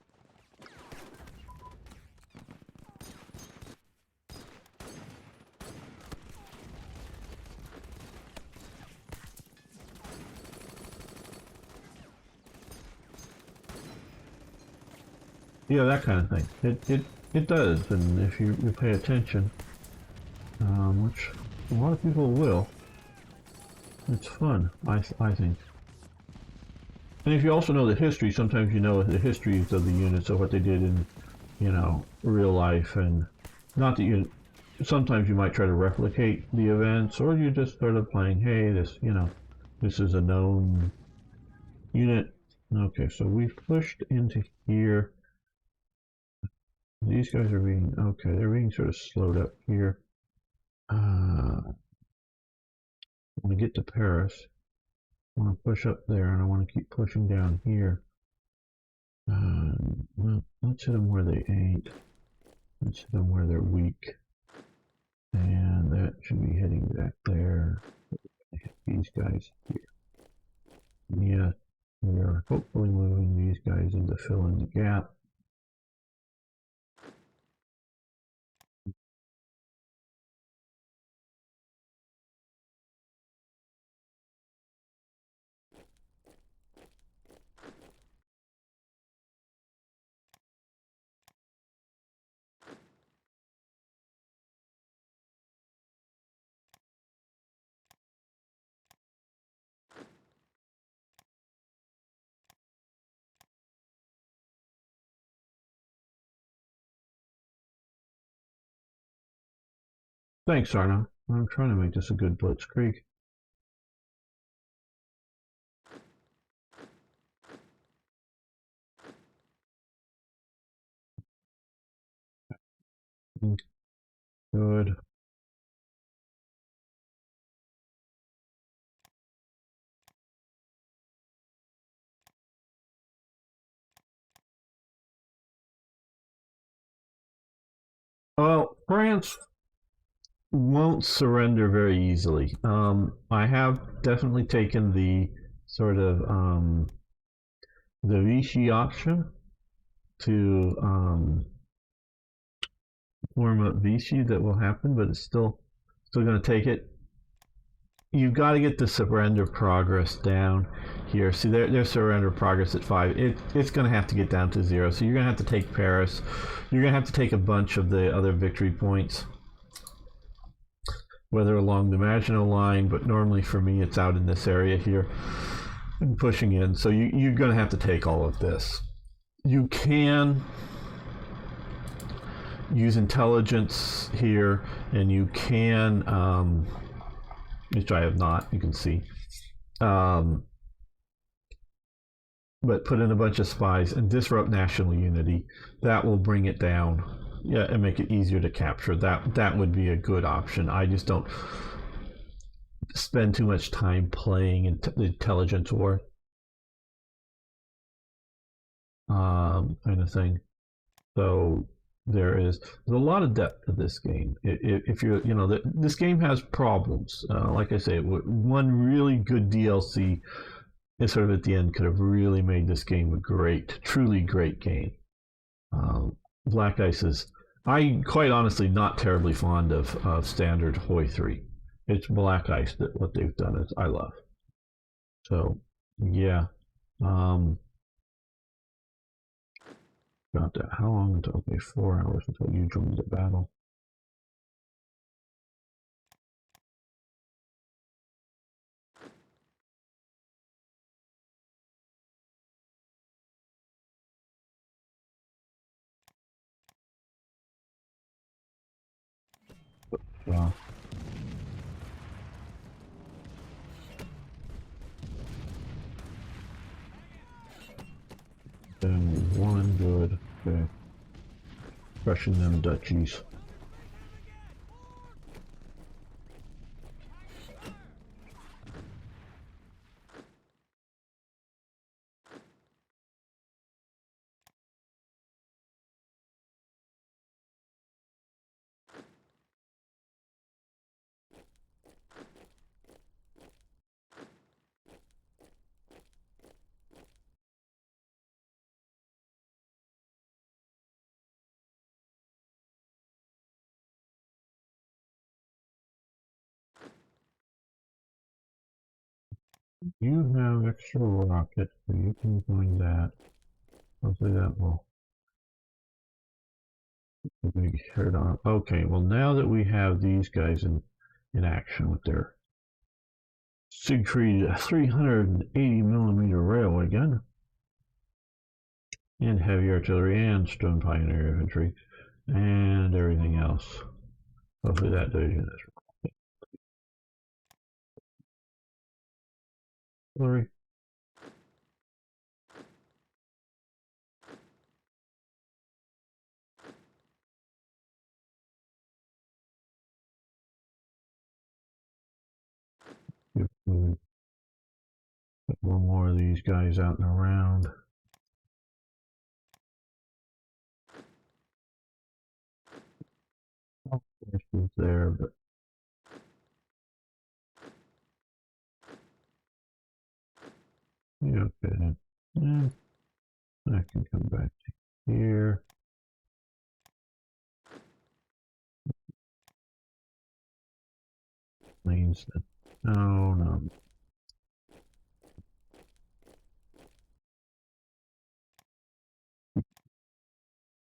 Speaker 1: Yeah, that kind of thing. It does, and if you pay attention, which a lot of people will, it's fun, I think. And if you also know the history, sometimes you know the histories of the units of what they did in, real life, and not that you. Sometimes you might try to replicate the events, or you just sort of playing, hey, this is a known unit. Okay, so we've pushed into here. These guys are being, okay, they're being sort of slowed up here. I want to get to Paris. I want to push up there, and I want to keep pushing down here. Well, let's hit them where they ain't. Let's hit them where they're weak. And that should be heading back there. Hit these guys here. Yeah, we are hopefully moving these guys in to fill in the gap. Thanks, Arno. I'm trying to make this a good blitzkrieg. Good. Well, France won't surrender very easily. I have definitely taken the sort of the Vichy option to form up Vichy. That will happen, but it's still going to take it. You've got to get the surrender progress down here. See, their surrender progress at 5. It's going to have to get down to 0. So you're going to have to take Paris. You're going to have to take a bunch of the other victory points, whether along the Maginot Line, but normally for me it's out in this area here and pushing in. So you're going to have to take all of this. You can use intelligence here, and you can, which I have not, you can see, but put in a bunch of spies and disrupt national unity. That will bring it down, yeah, and make it easier to capture. That would be a good option. I just don't spend too much time playing in the intelligence war kind of thing. So there's a lot of depth to this game. If you're, this game has problems. Like I say, one really good DLC is sort of at the end could have really made this game a great, truly great game. Black Ice is, I quite honestly not terribly fond of standard Hoi 3. It's Black Ice that what they've done is I love. So yeah. About that. How long until? Okay, 4 hours until you join the battle. Wow. Then one good. Okay. Crushing them Dutchies. You have extra rockets, so you can find that. Hopefully that will be heard on. Okay, well now that we have these guys in action with their Siegfried 380mm railway gun and heavy artillery and stone pioneer infantry and everything else. Hopefully that division is artillery. Put one more of these guys out and around. This is there, but yeah, okay. And I can come back to here. Lanes. No, no.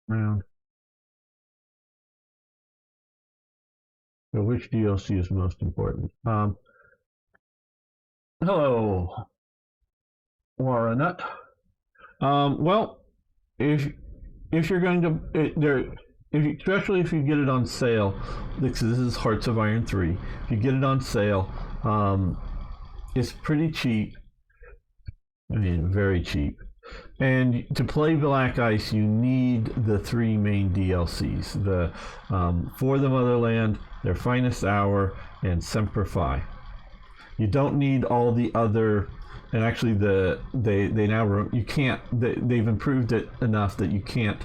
Speaker 1: Around. So which DLC is most important? Hello, Warrenut. Well, if if you're going to especially if you get it on sale, this is Hearts of Iron 3. If you get it on sale, it's pretty cheap. I mean, very cheap. And to play Black Ice, you need the three main DLCs: the For the Motherland, Their Finest Hour, and Semper Fi. You don't need all the other. And actually, they now you can't. They've improved it enough that you can't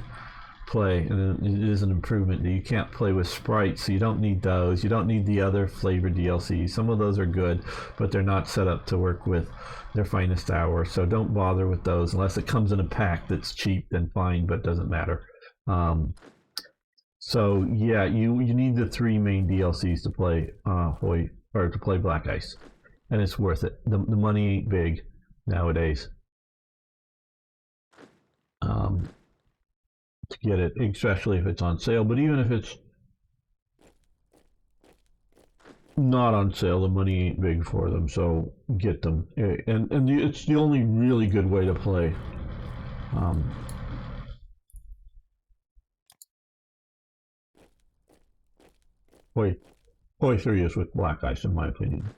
Speaker 1: play, and it is an improvement that you can't play with sprites, so you don't need those. You don't need the other flavored DLCs. Some of those are good, but they're not set up to work with Their Finest Hour, so don't bother with those unless it comes in a pack that's cheap. Then fine, but doesn't matter. So yeah, you need the three main DLCs to play Hoy, or to play Black Ice, and it's worth it. The money ain't big nowadays. To get it, especially if it's on sale. But even if it's not on sale, the money ain't big for them, so get them. And it's the only really good way to play. Hoi 3 is with Black Ice, in my opinion.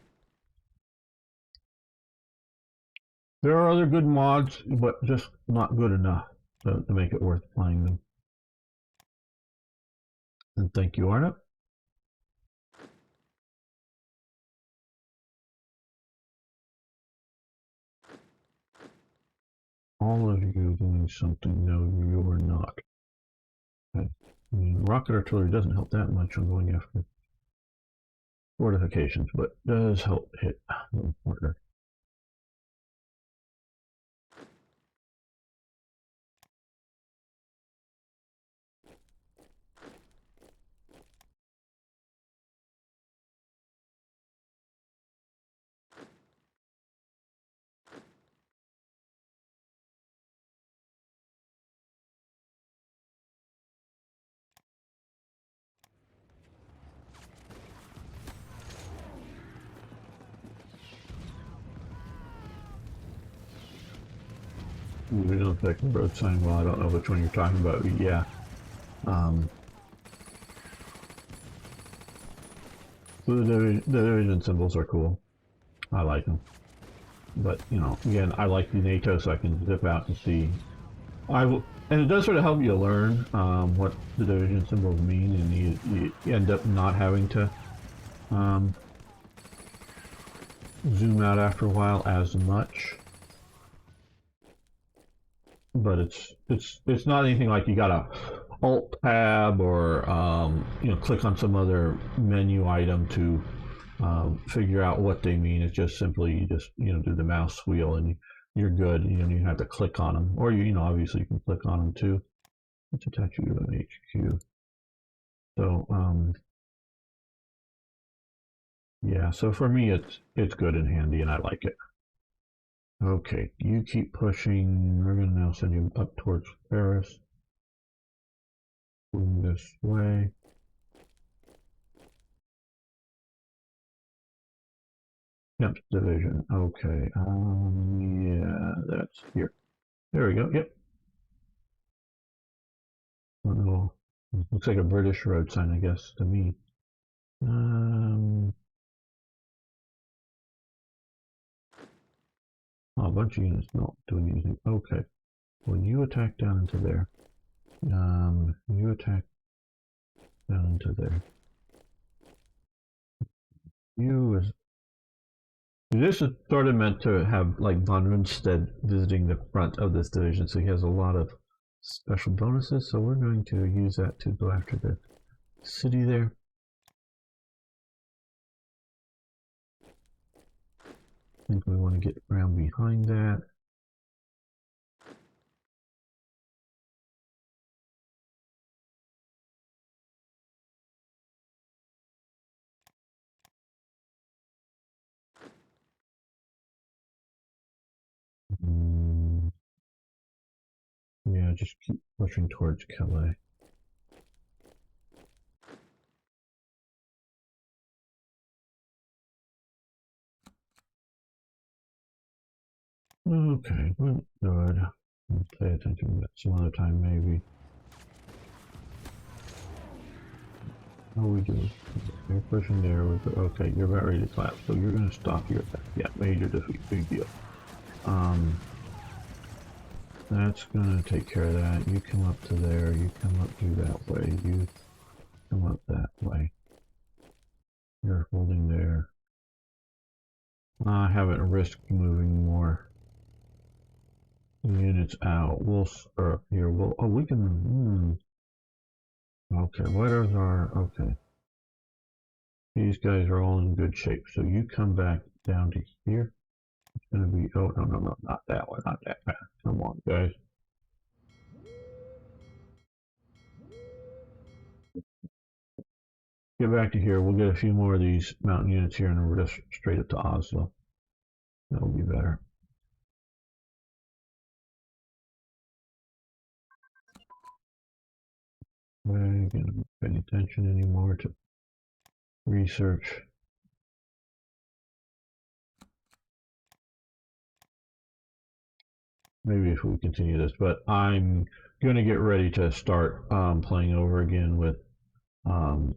Speaker 1: There are other good mods, but just not good enough to make it worth playing them. And thank you, Arna. All of you doing something? No, you're not. I mean, rocket artillery doesn't help that much on going after fortifications, but does help hit a little harder. We don't affect the road sign. Well, I don't know which one you're talking about, but yeah. So the division symbols are cool. I like them. But, you know, again, I like the NATO so I can zip out and see. And it does sort of help you learn what the division symbols mean, and you end up not having to um, zoom out after a while as much. But it's not anything like you gotta alt tab or you know, click on some other menu item to figure out what they mean. It's just simply you just, you know, do the mouse wheel and you're good. You don't even have to click on them, or you know, obviously you can click on them too. Let's attach you to an HQ. So yeah, so for me it's good and handy, and I like it. Okay, you keep pushing. We're gonna now send you up towards Paris. Moving this way. Yep, division. Okay. Yeah, that's here. There we go. Yep. Little, looks like a British road sign, I guess, to me. Oh, a bunch of units not doing anything. Okay. Well, you attack down into there. You attack down into there. You is. This is sort of meant to have like von Rundstedt visiting the front of this division, so he has a lot of special bonuses. So we're going to use that to go after the city there. I think we want to get around behind that. Mm, yeah, just keep pushing towards Calais. Okay, well, good. We'll pay attention to that some other time, maybe. How we do? You're pushing there. Okay, you're about ready to collapse, so you're going to stop your attack. Yeah, major defeat, big deal. That's going to take care of that. You come up to there. You come up to that way. You come up that way. You're holding there. I haven't risked moving more units out. We'll here. We'll. Oh, we can. Okay. What is our? Okay. These guys are all in good shape. So you come back down to here. It's gonna be. Oh no no no! Not that one. Not that fast. Come on, guys. Get back to here. We'll get a few more of these mountain units here, and we're just straight up to Oslo. That'll be better. I'm gonna pay any attention anymore to research. Maybe if we continue this, but I'm going to get ready to start playing over again with um,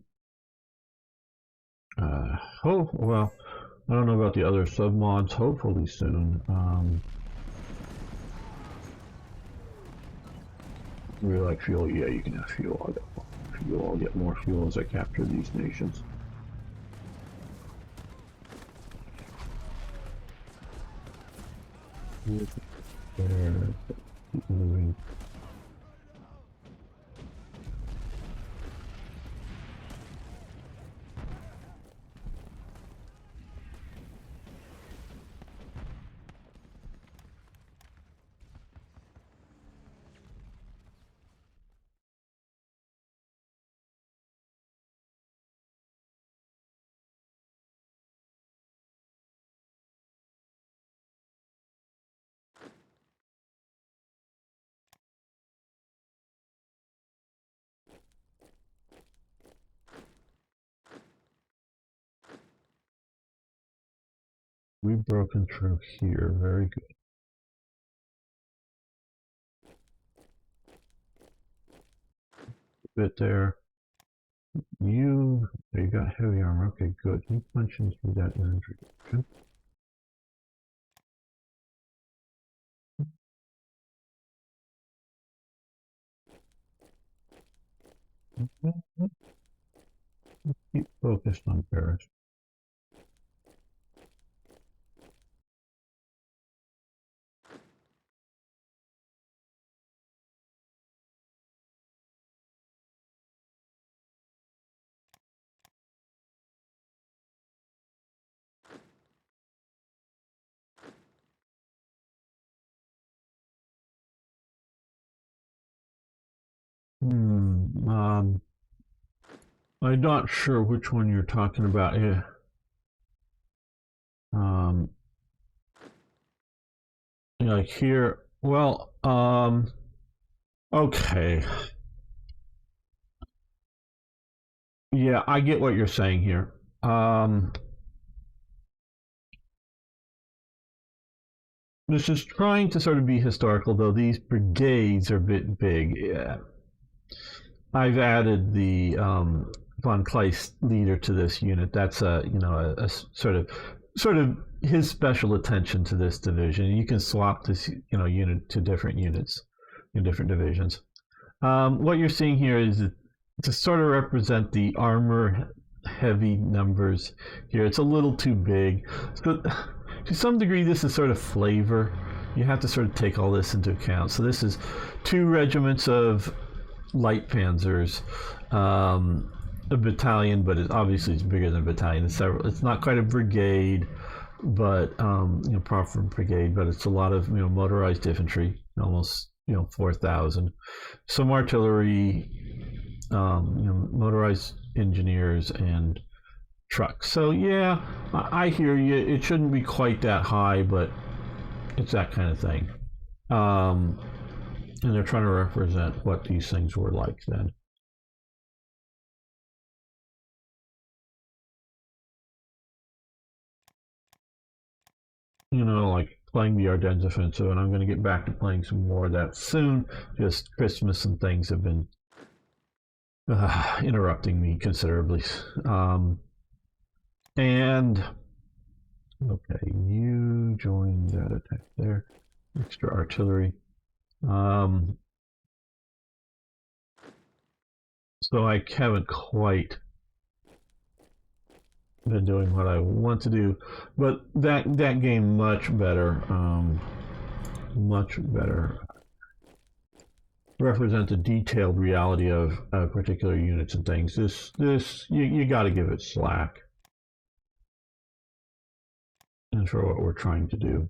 Speaker 1: oh well, I don't know about the other submods. Hopefully soon. Really like fuel. Yeah, you can have fuel. I'll get more fuel. I'll get more fuel as I capture these nations. There, keep moving. We've broken through here. Very good. Bit there. You got heavy armor. Okay, good. You punch in through that inventory. Keep focused on Paris. I'm not sure which one you're talking about. Yeah. Um, like here. Well, okay. Yeah, I get what you're saying here. This is trying to sort of be historical, though these brigades are a bit big. Yeah. I've added the von Kleist leader to this unit. That's a sort of his special attention to this division. You can swap this unit to different units in different divisions. What you're seeing here is to sort of represent the armor heavy numbers here. It's a little too big. So to some degree, this is sort of flavor. You have to sort of take all this into account. So this is 2 regiments of light panzers, a battalion, but obviously it's bigger than a battalion. It's not quite a brigade, but proper brigade, but it's a lot of motorized infantry, almost 4,000, some artillery, motorized engineers, and trucks. So yeah, I hear you. It shouldn't be quite that high, but it's that kind of thing. Um, and they're trying to represent what these things were like then. Like playing the Ardennes offensive, and I'm going to get back to playing some more of that soon. Just Christmas and things have been interrupting me considerably. And okay, you joined that attack there. Extra artillery. Um, so I haven't quite been doing what I want to do, but that game much better. Much better represent the detailed reality of particular units and things. This you got to give it slack, and for what we're trying to do.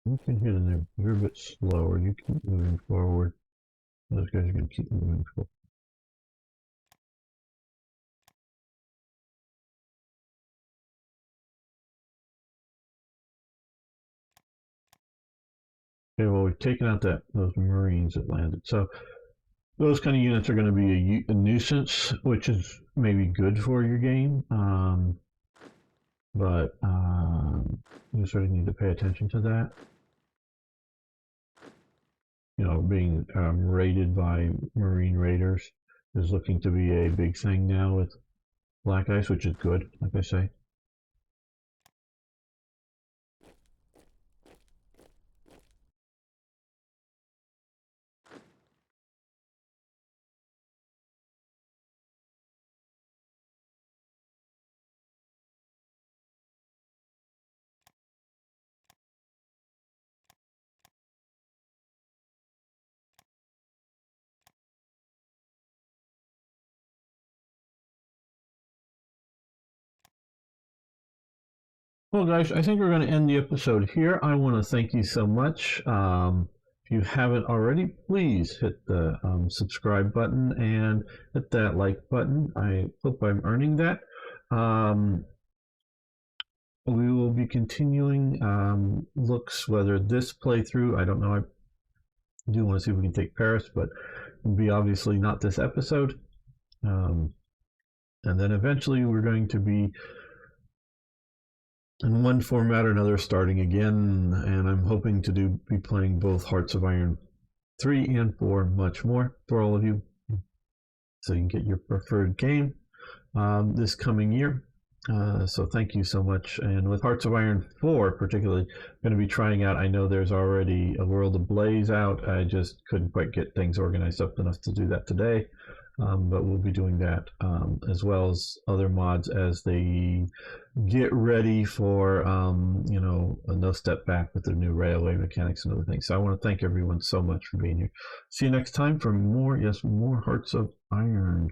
Speaker 1: You can hit in there. You're a bit slower. You keep moving forward. Those guys are going to keep moving forward. Okay, well, we've taken out those Marines that landed. So those kind of units are going to be a nuisance, which is maybe good for your game. But you sort of need to pay attention to that. Being raided by Marine raiders is looking to be a big thing now with Black Ice, which is good, like I say. Well, guys, I think we're going to end the episode here. I want to thank you so much. If you haven't already, please hit the subscribe button and hit that like button. I hope I'm earning that. We will be continuing looks, whether this playthrough, I don't know, I do want to see if we can take Paris, but it will be obviously not this episode. And then eventually we're going to be in one format or another starting again, and I'm hoping to be playing both Hearts of Iron 3 and 4 much more for all of you, so you can get your preferred game this coming year. So thank you so much. And with Hearts of Iron 4 particularly, I'm going to be trying out, I know there's already a World Ablaze out. I just couldn't quite get things organized up enough to do that today. But we'll be doing that as well as other mods as they get ready for a no step back with the new railway mechanics and other things. So I want to thank everyone so much for being here. See you next time for more Hearts of Iron.